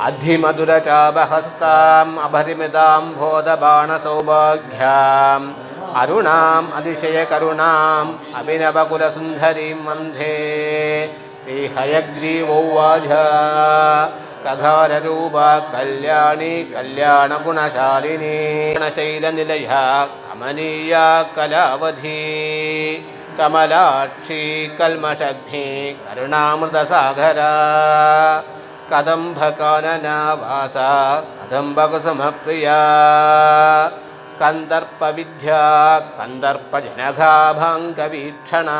अधिमधुरचापहस्ताम् अभरिमिताम्भोधबाणसौभाग्याम् अरुणाम् अतिशयकरुणाम् अभिनवकुलसुन्दरीं वन्दे श्रीहयग्रीवौवाच कघाररूपा कल्याणी कल्याणगुणशालिनी गुणशैलनिलया कमनीया कलावधी कमलाक्षी कल्मषग्नि करुणामृतसागरा कदम्बकानना वासा कदम्बकुसुमप्रिया कंदर्पविद्या कंदर्पजनघाभाङ्गवीक्षणा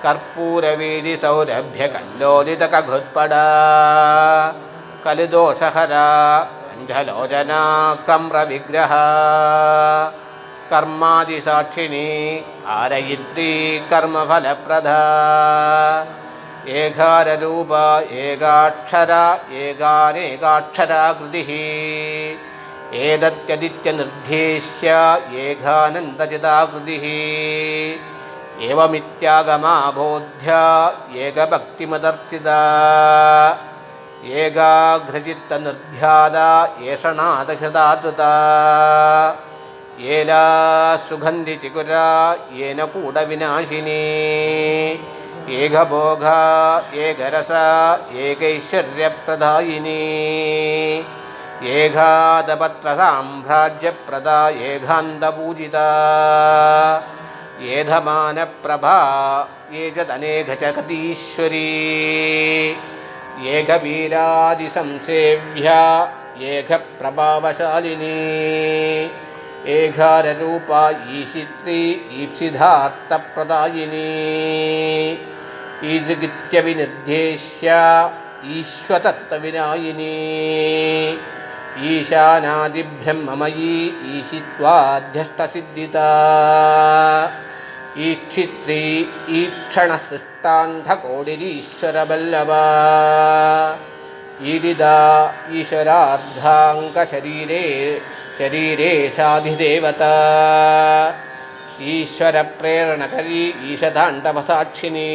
कर्पूरवीडिसौरभ्यकल्लोलितकघुत्पडा कलिदोषहरा कञ्जलोचना कम्रविग्रहा कर्मादिसाक्षिणी कारयित्री कर्मफलप्रदा एकाररूपा एकाक्षरा एकानेकाक्षरा कृतिः एतत्यदित्यनिर्देश्य एकानन्दचिताकृतिः एवमित्यागमाबोध्या एकभक्तिमदर्चिता एकाग्रचित्तनिर्ध्यादा एषणादहृदातृता येला सुगन्धिचिकुरा येन कूटविनाशिनी एकभोगा एकरसा एकैश्वर्यप्रदायिनी एघातपत्रसाम्राज्यप्रदा एघान्तपूजिता एधमानप्रभा एजदनेघचकतीश्वरी एकवीरादिसंसेव्या एकप्रभावशालिनी एघाररूपा ईशित्री ईप्सितार्थप्रदायिनी ईदृगित्यविनिर्देश्य ईश्वतत्त्वविनायिनी ईशानादिब्रह्ममयी ईशित्वाध्यष्टसिद्धिता ईक्षित्री ईक्षणसृष्टान्धकोटिरीश्वरबल्लभा ईडिदा ईश्वरार्धाङ्गशरीरे शरीरे साधिदेवता ईश्वरप्रेरणकरी ईशताण्डवसाक्षिणी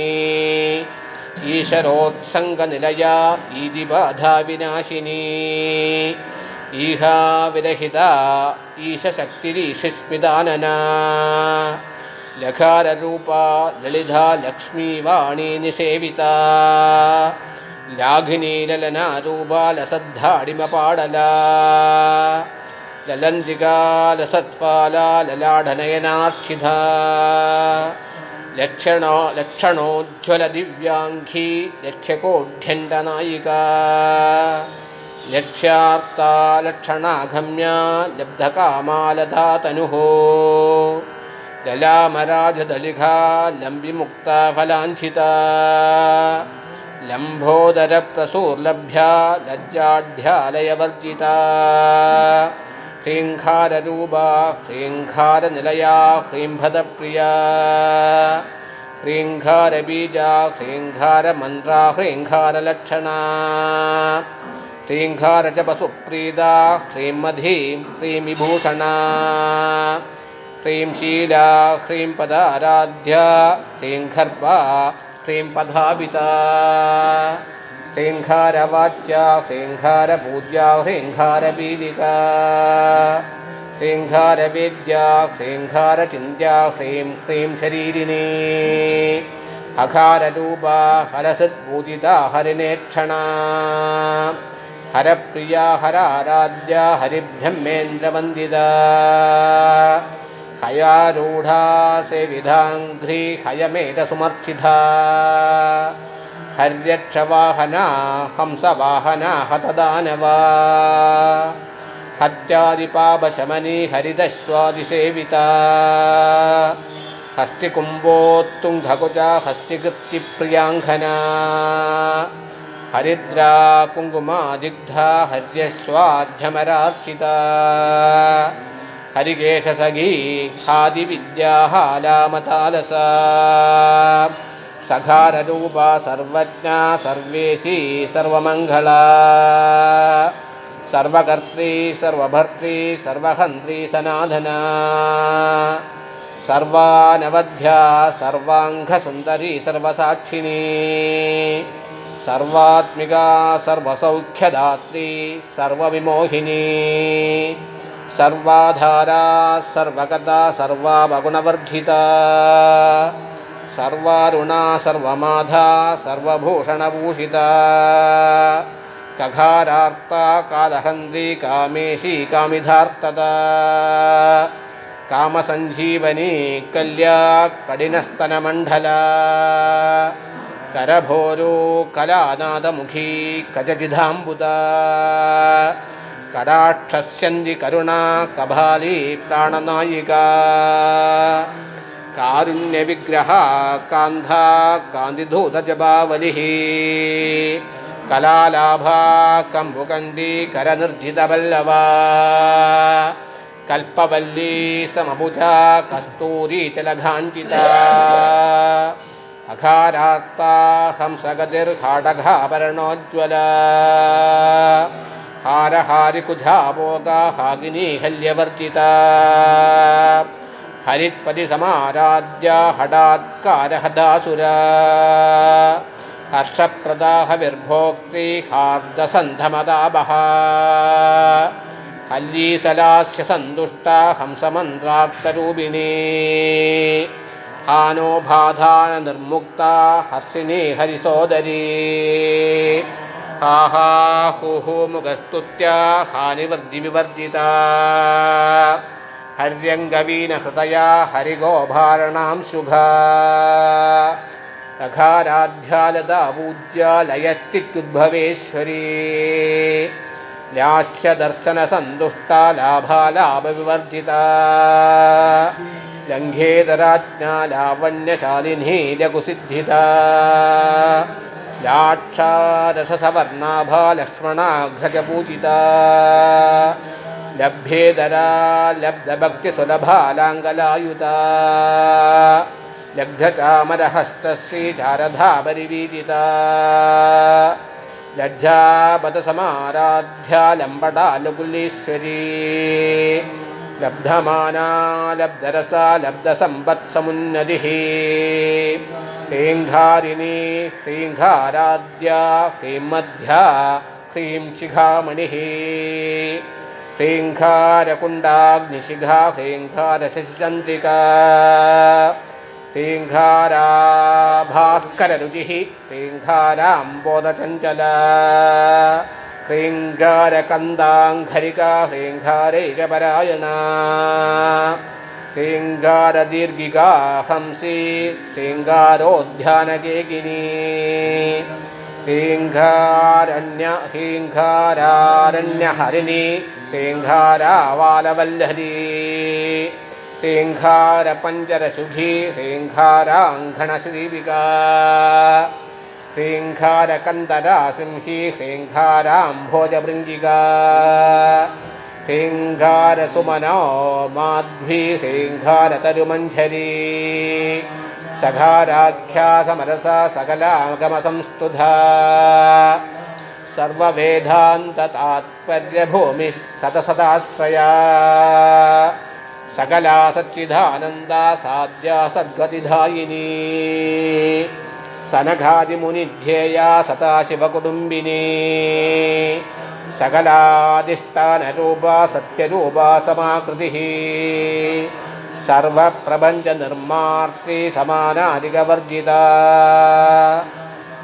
ईशरोत्सङ्गनिलया ईदिबाधाविनाशिनी ईहा विरहिता ईशशक्तिरीशस्मितानना लकाररूपा ललिता लक्ष्मीवाणी निषेविता लाघिनी ललनारूपा लसद्धाडिमपाडला ललन्तिका लसत्फाला ललाढनयनार्चिता लक्षणोज्ज्वलदिव्याङ्घी लक्ष्यकोढ्यण्डनायिका लक्ष्यार्ता लक्षणागम्या लब्धकामालता तनुः ललामराजदलिघा लम्बिमुक्ता फलाञ्छिता लम्बोदरप्रसूर्लभ्या लज्जाढ्यालयवर्जिता ह्रीङ्खाररूपा ह्रीङ्खारनिलया ह्रीम्भदप्रिया ह्रीङ्खारबीजा ह्रीङ्खारमन्त्रा ह्रीङ्खारलक्षणा ह्रीङ्खारजपसुप्रीता ह्रींमधीं ह्रींविभूषणा ह्रींशीला ह्रींपदाराध्या ह्रीङ्खर्वा ह्रींपधापिता ह्रीङ्खारवाच्या ह्रीङ्खारपूज्या ह्रीङ्खारपीडिका ह्रीङ्खारवेद्या ह्रीङ्खारचिन्त्या ह्रीं ह्रीं शरीरिणी हकाररूपा हरसत्पूजिता हरिनेक्षणा हरप्रिया हराराध्या हरिब्रह्मेन्द्रवन्दिता हयारूढा सेविधाङ्घ्री हयमेधसुमर्चिता हर्यक्षवाहना हंसवाहना हतदानवा हत्यादिपापशमनी हरिदश्वादिसेविता हस्तिकुम्भोत्तुङ्गकुजा हस्तिकृत्तिप्रियाङ्घना हरिद्रा कुङ्कुमादिग्धा हर्यस्वाध्यमरार्चिता हरिकेशसगी खादिविद्याहालामतालसा सखाररूपा सर्वज्ञा सर्वेशी सर्वमङ्गला सर्वकर्त्री सर्वभर्त्री सर्वहन्त्री सनाधना सर्वानवध्या सर्वाङ्गसुन्दरी सर्वसाक्षिणी सर्वात्मिका सर्वसौख्यदात्री सर्वविमोहिनी सर्वाधारा सर्वगता सर्वावगुणवर्जिता सर्वारुणा सर्वमाधा सर्वभूषणभूषिता कघारार्ता कालहन्त्री कामेशी कामिधार्तता कामसञ्जीवनी कल्या कठिनस्तनमण्डला करभोरो कलानादमुखी कजजिधाम्बुदा कडाक्षस्यन्दी करुणा कबाली प्राणनायिका कारुण्यविग्रहा कान्धा कान्तिधूतजबावलिः कलालाभा कम्बुकण्डी करनिर्जितवल्लवा कल्पवल्ली समभुजा कस्तूरी तिलकाञ्चिता अघारार्ता हंसगतिर्हाडघाभरणोज्ज्वला हारहारिकुजा भोगा हागिनी हल्यवर्जिता हरित्पदिसमाराध्या हठात्कारहदासुरा हर्षप्रदा हविर्भोक्त्री हार्दसन्धमदाबः हल्लीसलास्य सन्तुष्टा हंसमन्त्रार्तरूपिणी हानो बाधान निर्मुक्ता हर्षिणी हरिसोदरी हा हा हू हू मुगस्तुत्या हानिवर्जिविवर्जिता हर्यङ्गवीनहृदया हरिगोभारणां शुभा अघाराध्यालदा पूज्या लयश्चित्तुद्भवेश्वरी ल्यास्यदर्शनसन्तुष्टा लाभालाभविवर्जिता लङ्घेतराज्ञा लावण्यशालिनी लघुसिद्धिता लाक्षारससवर्णाभा लक्ष्मणाघ्रजपूजिता लभ्येतरा लब्धभक्तिसुलभा लाङ्गलायुता लब्धचामरहस्तश्रीशारदा परिवीजिता लज्जापदसमाराध्या लम्बडालकुलीश्वरी लब्धमाना लब्धरसा लब्धसम्पत्समुन्नतिः ह्रीङ्घारिणी ह्रीङ्घाराद्या ह्रीं ह्रीं शिखामणिः ह्रीङ्घारकुण्डाग्निशिखा ह्रीङ्घारशशिचन्द्रिका ह्रीङ्घारा भास्कररुचिः ह्रीङ्घाराम्बोधचञ्चला ह्रीङ्घारकन्दाङ्घरिका ह्रीङ्घारैकपरायणा ह्रीङ्घारदीर्घिका हंसी ह्रीङ्घारोद्यानकेकिनी ह्रीङ्घारारण्यहरिणी ह्रीङ्घारावालवल्लरी ह्रीङ्घारपञ्जरशुभी ह्रीङ्घाराङ्घणश्रीविका ह्रीङ्घारकन्दरासिंही ह्रीङ्घाराम्भोजभृङ्गिका ह्रीङ्घारसुमनो माध्वी ह्रीङ्घारतरुमञ्झरी सघाराख्या समरसा सकलागमसंस्तुधा सर्ववेदान्ततात्पर्यभूमिः सतसदाश्रया सकला सच्चिदानन्दा साध्या सद्गतिदायिनी सनघादिमुनिध्येया सदा शिवकुटुम्बिनी सकलादिष्टानरूपा सत्यरूपा समाकृतिः सर्वप्रपञ्चनिर्मात्री समानाधिकवर्जिता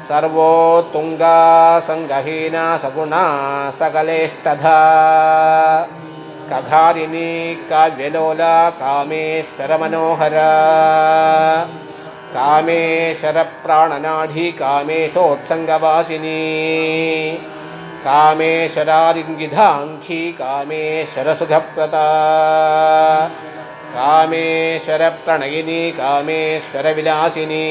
सर्वोत्तुङ्गा सङ्गहीना सगुणा सकलेष्टधा कघारिणी काव्यलोला कामेश्वरमनोहरा कामेश्वरप्राणनाडी कामेशोत्सङ्गवासिनी कामेश्वरालिङ्गिधाङ्घी कामेश्वरसुखप्रदा कामेश्वरप्रणयिनी कामेश्वरविलासिनी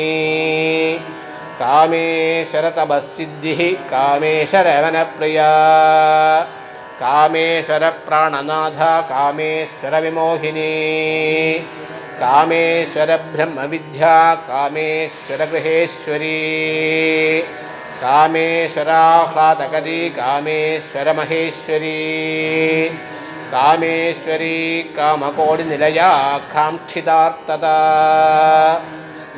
कामेश्वरतपःसिद्धिः कामेश्वरवनप्रिया कामेश्वरप्राणनाथा कामेश्वरविमोहिनी कामेश्वरब्रह्मविद्या कामेश्वरगृहेश्वरी कामेश्वराह्लादकरी कामेश्वरमहेश्वरी कामेश्वरी कामकोटिनिलया काङ्क्षितार्तता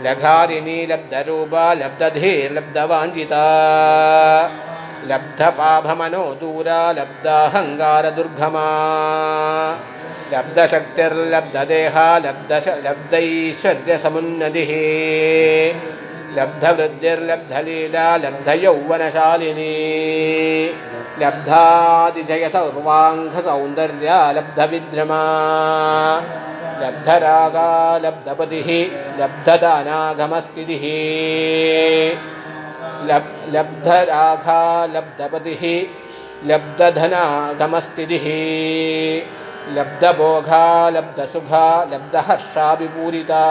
लघारिणी लब्धरूपा लब्धधीर्लब्धवाञ्छिता लब्धपाभमनोदूरा लब्धाहङ्कारदुर्गमा लब्धशक्तिर्लब्धदेहा लब्धैश्वर्यसमुन्नतिः लब्धवृद्धिर्लब्धलीला लब्धयौवनशालिनी लब्धातिजयसर्वाङ्गसौन्दर्या लब्धविद्रमा लब्धरागा लब्धपतिः लब्धदानागमस्थितिः लब्धरागा लब्धपतिः लब्धधनागमस्थितिः लब्धभोगा लब्धसुखा लब्धहर्षाभिपूरिता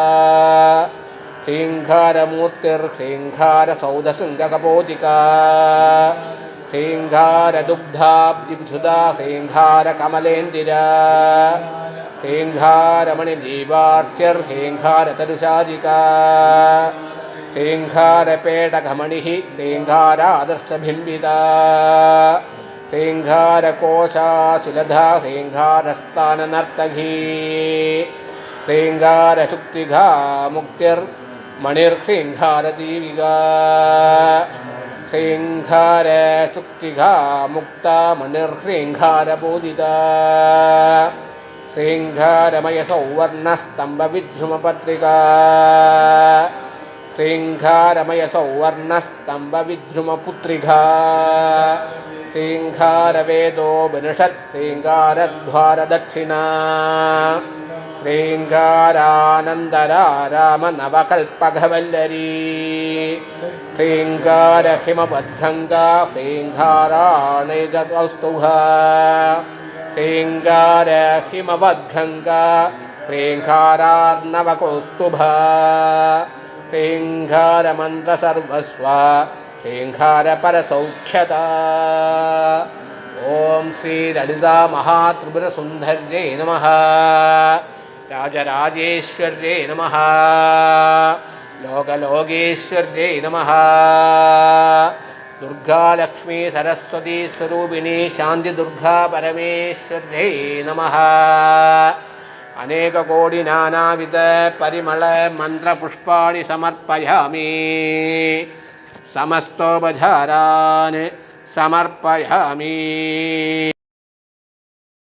ह्रीङ्कारमूर्तिर्ह्रीङ्कारसौधशृङ्गकपोतिका ह्रीङ्कारदुग्धाब्धिसुधा ह्रीङ्कारकमलेन्दिरा ह्रीङ्कारमणिजीवार्चिर्ह्रीङ्कारतरुशाजिका ह्रीङ्कारपेटकमणिः ह्रीङ्कारादर्शबिम्बिता ह्रीङ्कारकोशाशिलधा ह्रीङ्कारस्थाननर्तकी ह्रीङ्कारशुक्तिघा मुक्तिर्मणिर्ह्रीङ्कारदीविका ह्रीङ्कारशुक्तिघा मुक्ता मणिर्ह्रीङ्कारबोधिता ह्रीङ्कारमयसौवर्णस्तम्भविद्रुमपत्रिका ह्रीङ्कारमयसौवर्णस्तम्भविद्रुमपुत्रिका ह्रीङ्कारवेदोपनिषत् ह्रीङ्कारद्वारदक्षिणा ह्रीङ्कारानन्दरारामनवकल्पघवल्लरी ह्रीङ्कारहिमवद्गङ्गा ह्रीङ्काराणैककौस्तुभा ह्रीङ्कारहिमवद्गङ्गा ह्रीङ्कारार्णवकौस्तुभा ह्रीङ्कारमन्त्रसर्वस्वा ह्रीङ्कारपरसौख्यता ॐ श्रीललिता महात्रिपुरसुन्दर्यै नमः राजराजेश्वर्यै नमः लोकलोकेश्वर्यै नमः दुर्गालक्ष्मी सरस्वती स्वरूपिणी शान्तिदुर्गा परमेश्वर्यै नमः अनेककोटि नानाविध परिमल मन्त्रपुष्पाणि समर्पयामि समस्तोपचारान् समर्पयामि।